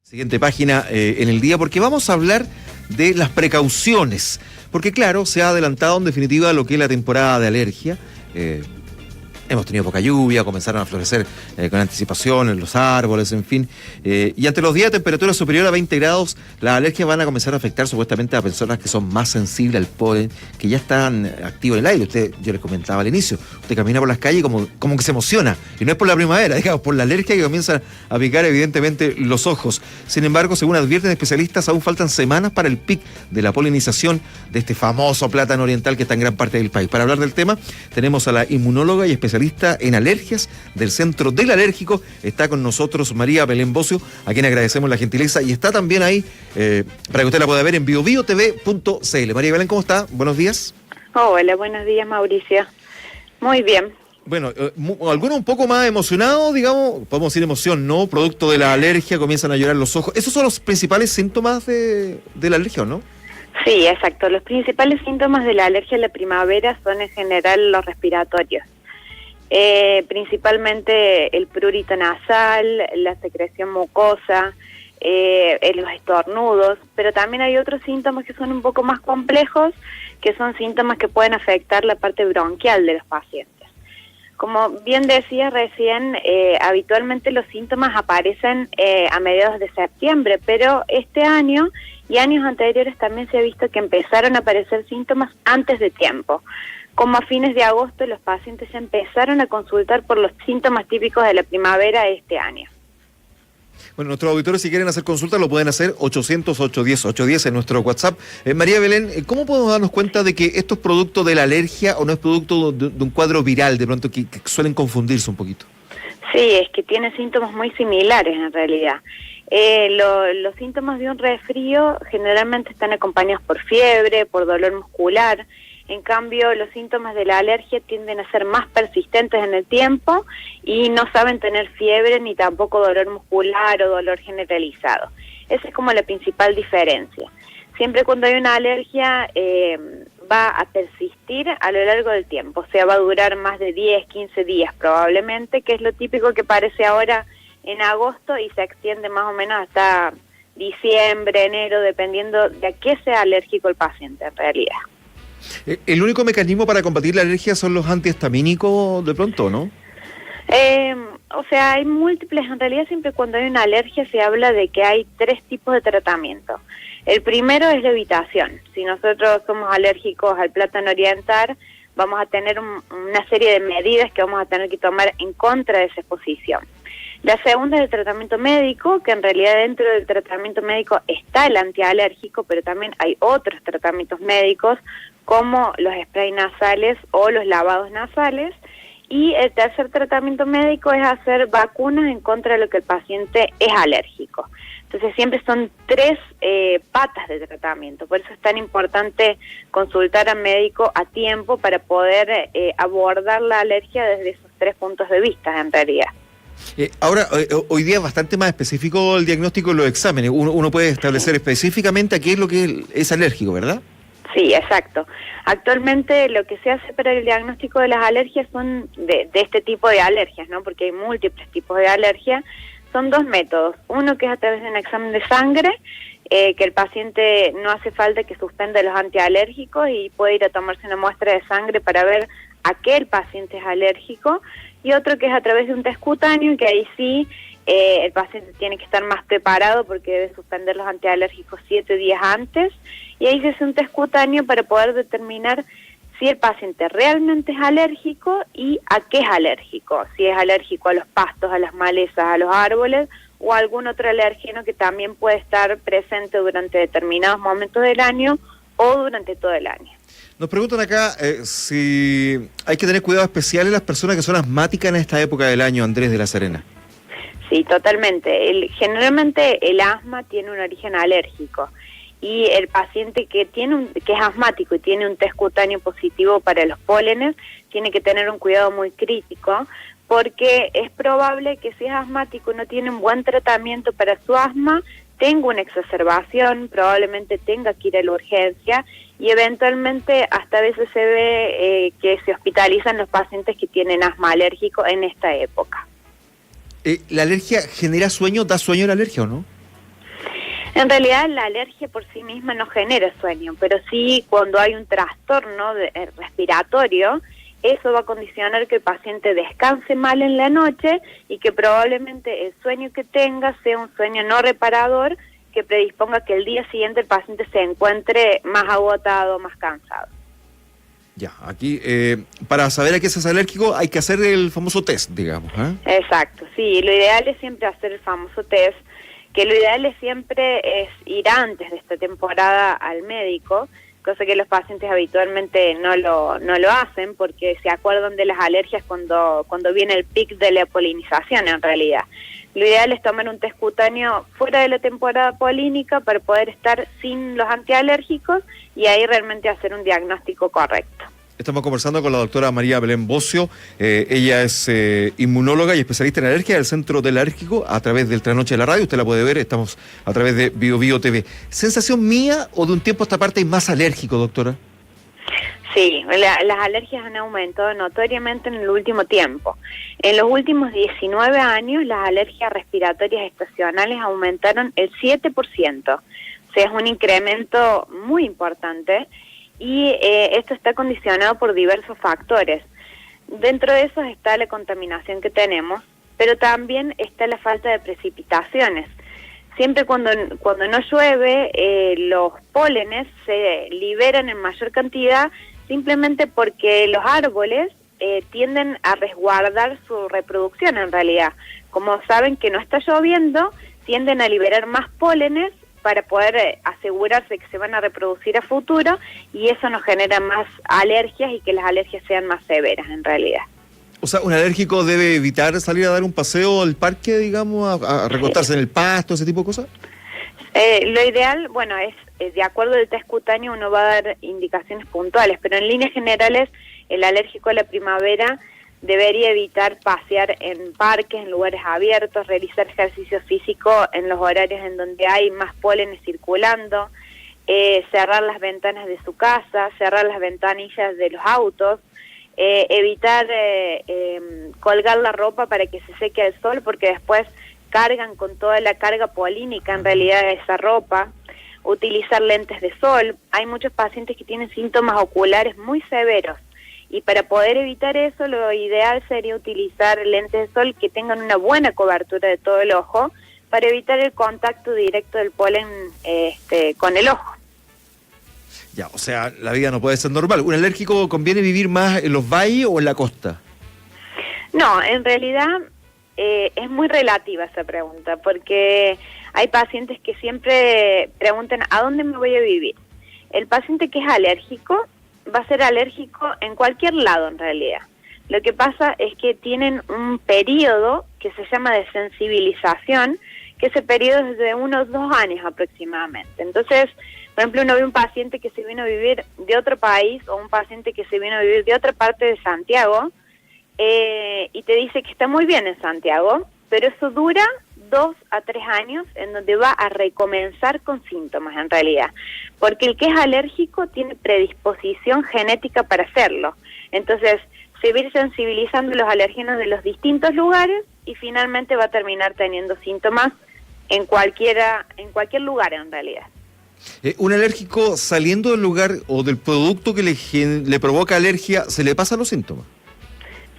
Siguiente página en el día, porque vamos a hablar de las precauciones. Porque claro, se ha adelantado en definitiva lo que es la temporada de alergia. Hemos tenido poca lluvia, comenzaron a florecer con anticipación en los árboles, en fin. Y ante los días de temperatura superior a 20 grados, las alergias van a comenzar a afectar supuestamente a personas que son más sensibles al polen, que ya están activos en el aire. Yo les comentaba al inicio, usted camina por las calles como que se emociona. Y no es por la primavera, digamos, por la alergia que comienza a picar evidentemente los ojos. Sin embargo, según advierten especialistas, aún faltan semanas para el pic de la polinización de este famoso plátano oriental que está en gran parte del país. Para hablar del tema, tenemos a la inmunóloga y especialista en alergias del Centro del Alérgico. Está con nosotros María Belén Bocio, a quien agradecemos la gentileza, y está también ahí para que usted la pueda ver en biobiotv.cl. María Belén, ¿cómo está? Buenos días. Hola, buenos días, Mauricio. Muy bien. Bueno, algunos un poco más emocionados, digamos, podemos decir emoción, ¿no? Producto de la alergia, comienzan a llorar los ojos. ¿Esos son los principales síntomas de la alergia o no? Sí, exacto. Los principales síntomas de la alergia en la primavera son en general los respiratorios. Principalmente el prurito nasal, la secreción mucosa, los estornudos, pero también hay otros síntomas que son un poco más complejos, que son síntomas que pueden afectar la parte bronquial de los pacientes. Como bien decía recién, habitualmente los síntomas aparecen a mediados de septiembre, pero este año y años anteriores también se ha visto que empezaron a aparecer síntomas antes de tiempo. Como a fines de agosto los pacientes ya empezaron a consultar por los síntomas típicos de la primavera este año. Bueno, nuestros auditores, si quieren hacer consulta, lo pueden hacer 800-810-810 en nuestro WhatsApp. María Belén, ¿cómo podemos darnos cuenta de que esto es producto de la alergia o no es producto de un cuadro viral, de pronto, que suelen confundirse un poquito? Sí, es que tiene síntomas muy similares en realidad. Los síntomas de un resfrío generalmente están acompañados por fiebre, por dolor muscular. En cambio, los síntomas de la alergia tienden a ser más persistentes en el tiempo y no saben tener fiebre ni tampoco dolor muscular o dolor generalizado. Esa es como la principal diferencia. Siempre cuando hay una alergia va a persistir a lo largo del tiempo, o sea, va a durar más de 10, 15 días probablemente, que es lo típico que parece ahora en agosto y se extiende más o menos hasta diciembre, enero, dependiendo de a qué sea alérgico el paciente en realidad. ¿El único mecanismo para combatir la alergia son los antihistamínicos de pronto, no? O sea, hay múltiples. En realidad siempre cuando hay una alergia se habla de que hay 3 tipos de tratamiento. El primero es la evitación. Si nosotros somos alérgicos al plátano oriental, vamos a tener una serie de medidas que vamos a tener que tomar en contra de esa exposición. La segunda es el tratamiento médico, que en realidad dentro del tratamiento médico está el antialérgico, pero también hay otros tratamientos médicos como los sprays nasales o los lavados nasales. Y el tercer tratamiento médico es hacer vacunas en contra de lo que el paciente es alérgico. Entonces siempre son 3 patas de tratamiento, por eso es tan importante consultar al médico a tiempo para poder abordar la alergia desde esos 3 puntos de vista en realidad. Ahora, hoy día es bastante más específico el diagnóstico de los exámenes. Uno puede establecer específicamente a qué es lo que es alérgico, ¿verdad? Sí, exacto. Actualmente lo que se hace para el diagnóstico de las alergias son de este tipo de alergias, ¿no? Porque hay múltiples tipos de alergia. Son 2 métodos. Uno que es a través de un examen de sangre, que el paciente no hace falta que suspenda los antialérgicos y puede ir a tomarse una muestra de sangre para ver a qué el paciente es alérgico. Y otro que es a través de un test cutáneo, que ahí sí el paciente tiene que estar más preparado porque debe suspender los antialérgicos 7 días antes. Y ahí se hace un test cutáneo para poder determinar si el paciente realmente es alérgico y a qué es alérgico. Si es alérgico a los pastos, a las malezas, a los árboles o a algún otro alérgeno que también puede estar presente durante determinados momentos del año o durante todo el año. Nos preguntan acá si hay que tener cuidado especial en las personas que son asmáticas en esta época del año, Andrés de la Serena. Sí, totalmente. Generalmente el asma tiene un origen alérgico y el paciente que es asmático y tiene un test cutáneo positivo para los pólenes tiene que tener un cuidado muy crítico porque es probable que si es asmático y no tiene un buen tratamiento para su asma, tenga una exacerbación, probablemente tenga que ir a la urgencia y eventualmente hasta a veces se ve que se hospitalizan los pacientes que tienen asma alérgico en esta época. ¿La alergia genera sueño? ¿Da sueño la alergia o no? En realidad la alergia por sí misma no genera sueño, pero sí cuando hay un trastorno respiratorio, eso va a condicionar que el paciente descanse mal en la noche y que probablemente el sueño que tenga sea un sueño no reparador que predisponga que el día siguiente el paciente se encuentre más agotado, más cansado. Ya, aquí, para saber a qué se es alérgico hay que hacer el famoso test, digamos. Exacto, sí, lo ideal es siempre hacer el famoso test, que lo ideal es siempre es ir antes de esta temporada al médico, cosa que los pacientes habitualmente no lo hacen porque se acuerdan de las alergias cuando viene el pic de la polinización en realidad. Lo ideal es tomar un test cutáneo fuera de la temporada polínica para poder estar sin los antialérgicos y ahí realmente hacer un diagnóstico correcto. Estamos conversando con la doctora María Belén Bocio. Ella es inmunóloga y especialista en alergia del Centro del Alérgico a través del Trasnoche de la Radio. Usted la puede ver, estamos a través de BioBio TV. ¿Sensación mía o de un tiempo a esta parte hay más alérgico, doctora? Sí, las alergias han aumentado notoriamente en el último tiempo. En los últimos 19 años, las alergias respiratorias estacionales aumentaron el 7%. O sea, es un incremento muy importante y esto está condicionado por diversos factores. Dentro de esos está la contaminación que tenemos, pero también está la falta de precipitaciones. Siempre cuando no llueve, los pólenes se liberan en mayor cantidad simplemente porque los árboles tienden a resguardar su reproducción en realidad. Como saben que no está lloviendo, tienden a liberar más pólenes para poder asegurarse que se van a reproducir a futuro y eso nos genera más alergias y que las alergias sean más severas en realidad. O sea, ¿un alérgico debe evitar salir a dar un paseo al parque, digamos, a recostarse en el pasto, ese tipo de cosas? Lo ideal, bueno, es de acuerdo al test cutáneo uno va a dar indicaciones puntuales, pero en líneas generales el alérgico a la primavera debería evitar pasear en parques, en lugares abiertos, realizar ejercicio físico en los horarios en donde hay más pólenes circulando, cerrar las ventanas de su casa, cerrar las ventanillas de los autos, evitar colgar la ropa para que se seque al sol porque después cargan con toda la carga polínica en realidad de esa ropa, utilizar lentes de sol. Hay muchos pacientes que tienen síntomas oculares muy severos y para poder evitar eso lo ideal sería utilizar lentes de sol que tengan una buena cobertura de todo el ojo para evitar el contacto directo del polen con el ojo. Ya, o sea, la vida no puede ser normal. ¿Un alérgico conviene vivir más en los valles o en la costa? No, en realidad es muy relativa esa pregunta, porque hay pacientes que siempre preguntan ¿a dónde me voy a vivir? El paciente que es alérgico va a ser alérgico en cualquier lado en realidad. Lo que pasa es que tienen un periodo que se llama de sensibilización, que ese periodo es de unos 2 años aproximadamente. Entonces, por ejemplo, uno ve un paciente que se vino a vivir de otro país o un paciente que se vino a vivir de otra parte de Santiago y te dice que está muy bien en Santiago, pero eso dura 2 a 3 años en donde va a recomenzar con síntomas en realidad, porque el que es alérgico tiene predisposición genética para hacerlo. Entonces, se va a ir sensibilizando los alérgenos de los distintos lugares y finalmente va a terminar teniendo síntomas en cualquier lugar en realidad. ¿Un alérgico saliendo del lugar o del producto que le provoca alergia, se le pasan los síntomas?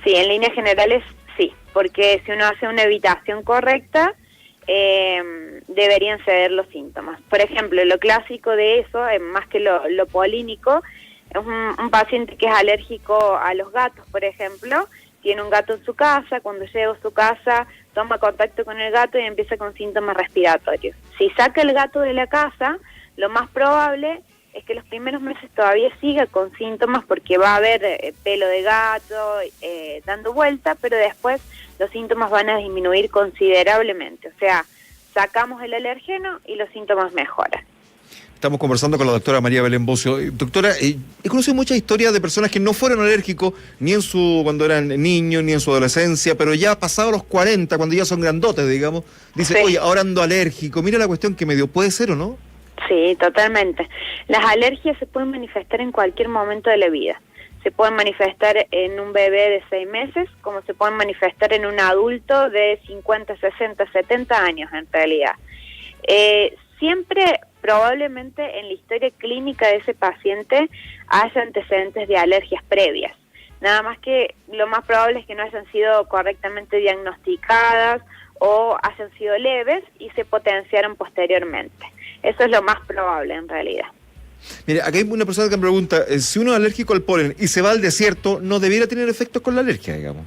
Sí, en líneas generales sí, porque si uno hace una evitación correcta, deberían ceder los síntomas. Por ejemplo, lo clásico de eso, más que lo polínico, es un paciente que es alérgico a los gatos, por ejemplo, tiene un gato en su casa, cuando llega a su casa toma contacto con el gato y empieza con síntomas respiratorios. Si saca el gato de la casa, lo más probable es que los primeros meses todavía siga con síntomas porque va a haber pelo de gato dando vuelta, pero después los síntomas van a disminuir considerablemente. O sea, sacamos el alergeno y los síntomas mejoran. Estamos conversando con la doctora María Belén Bocio. Doctora, he conocido muchas historias de personas que no fueron alérgicos ni cuando eran niños, ni en su adolescencia, pero ya pasados los 40, cuando ya son grandotes, digamos, dice, sí, oye, ahora ando alérgico, mira la cuestión que me dio, ¿puede ser o no? Sí, totalmente. Las alergias se pueden manifestar en cualquier momento de la vida. Se pueden manifestar en un bebé de 6 meses, como se pueden manifestar en un adulto de 50, 60, 70 años en realidad. siempre probablemente en la historia clínica de ese paciente haya antecedentes de alergias previas. Nada más que lo más probable es que no hayan sido correctamente diagnosticadas o hayan sido leves y se potenciaron posteriormente. Eso es lo más probable en realidad. Mire, acá hay una persona que me pregunta, si uno es alérgico al polen y se va al desierto, ¿no debiera tener efectos con la alergia, digamos?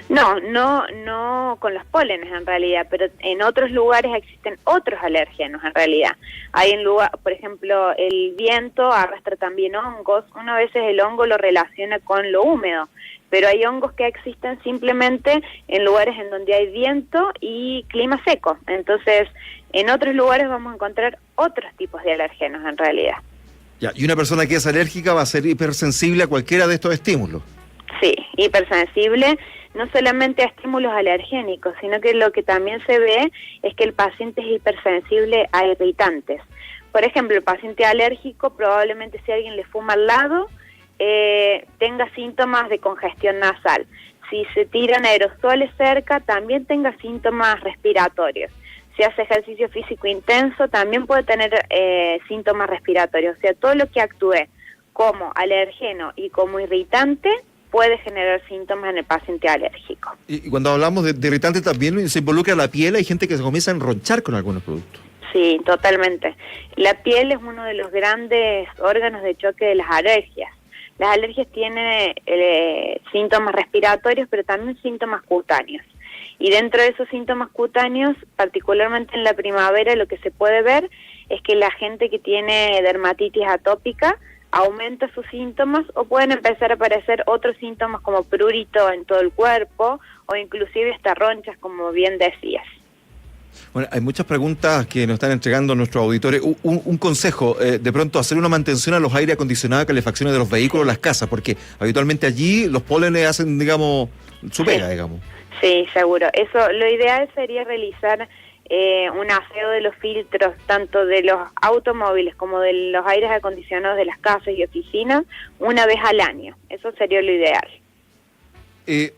No con los pólenes en realidad, pero en otros lugares existen otros alérgenos en realidad. Hay en lugar, por ejemplo, el viento arrastra también hongos. Uno a veces el hongo lo relaciona con lo húmedo, pero hay hongos que existen simplemente en lugares en donde hay viento y clima seco. Entonces, en otros lugares vamos a encontrar otros tipos de alérgenos en realidad. Ya, y una persona que es alérgica va a ser hipersensible a cualquiera de estos estímulos. Sí, hipersensible, no solamente a estímulos alergénicos, sino que lo que también se ve es que el paciente es hipersensible a irritantes. Por ejemplo, el paciente alérgico probablemente si alguien le fuma al lado, tenga síntomas de congestión nasal. Si se tiran aerosoles cerca, también tenga síntomas respiratorios. Si hace ejercicio físico intenso, también puede tener síntomas respiratorios. O sea, todo lo que actúe como alergeno y como irritante puede generar síntomas en el paciente alérgico. Y cuando hablamos de irritante también se involucra la piel, hay gente que se comienza a enronchar con algunos productos. Sí, totalmente. La piel es uno de los grandes órganos de choque de las alergias. Las alergias tienen síntomas respiratorios, pero también síntomas cutáneos. Y dentro de esos síntomas cutáneos, particularmente en la primavera, lo que se puede ver es que la gente que tiene dermatitis atópica aumenta sus síntomas o pueden empezar a aparecer otros síntomas como prurito en todo el cuerpo o inclusive hasta ronchas, como bien decías. Bueno, hay muchas preguntas que nos están entregando nuestros auditores. Un consejo, de pronto hacer una mantención a los aire acondicionados, calefacciones de los vehículos, las casas, porque habitualmente allí los pólenes hacen, digamos, su pega, digamos. Sí, seguro. Eso, lo ideal sería realizar un aseo de los filtros, tanto de los automóviles como de los aires acondicionados de las casas y oficinas, una vez al año. Eso sería lo ideal.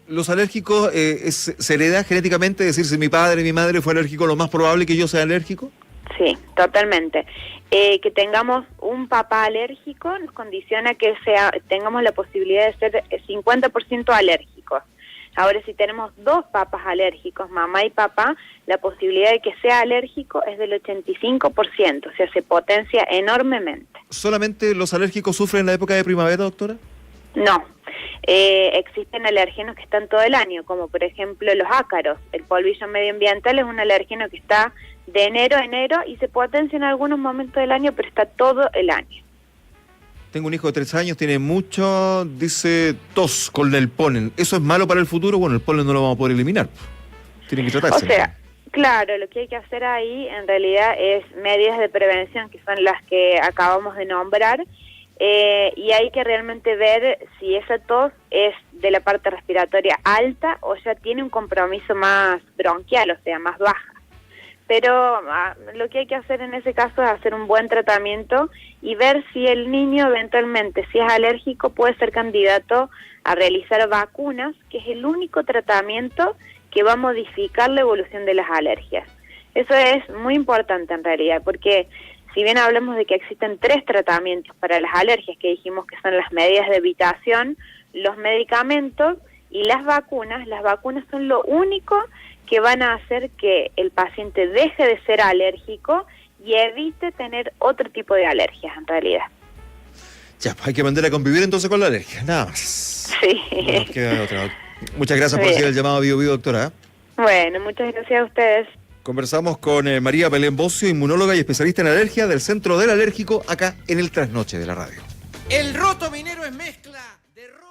Los alérgicos, ¿se hereda genéticamente? Es decir, si mi padre y mi madre fue alérgico, ¿lo más probable que yo sea alérgico? Sí, totalmente. Que tengamos un papá alérgico nos condiciona que tengamos la posibilidad de ser 50% alérgicos. Ahora, si tenemos dos papás alérgicos, mamá y papá, la posibilidad de que sea alérgico es del 85%, o sea, se potencia enormemente. ¿Solamente los alérgicos sufren en la época de primavera, doctora? No, existen alérgenos que están todo el año, como por ejemplo los ácaros. El polvillo medioambiental es un alérgeno que está de enero a enero y se potencia en algunos momentos del año, pero está todo el año. Tengo un hijo de 3 años, tiene mucho, dice, tos con el polen. ¿Eso es malo para el futuro? Bueno, el polen no lo vamos a poder eliminar. Tienen que tratarse. O sea, claro, lo que hay que hacer ahí en realidad es medidas de prevención, que son las que acabamos de nombrar, y hay que realmente ver si esa tos es de la parte respiratoria alta o ya tiene un compromiso más bronquial, o sea, más baja. Pero lo que hay que hacer en ese caso es hacer un buen tratamiento y ver si el niño eventualmente, si es alérgico, puede ser candidato a realizar vacunas, que es el único tratamiento que va a modificar la evolución de las alergias. Eso es muy importante en realidad, porque si bien hablamos de que existen 3 tratamientos para las alergias, que dijimos que son las medidas de evitación, los medicamentos y las vacunas son lo único que van a hacer que el paciente deje de ser alérgico y evite tener otro tipo de alergias en realidad. Ya, pues hay que aprender a convivir entonces con la alergia, nada más. Sí. No nos queda otra. Muchas gracias por hacer el llamado a Bio Bio, doctora. Bueno, muchas gracias a ustedes. Conversamos con María Belén Bocio, inmunóloga y especialista en alergia del Centro del Alérgico, acá en el Trasnoche de la radio. El roto minero es mezcla de roto.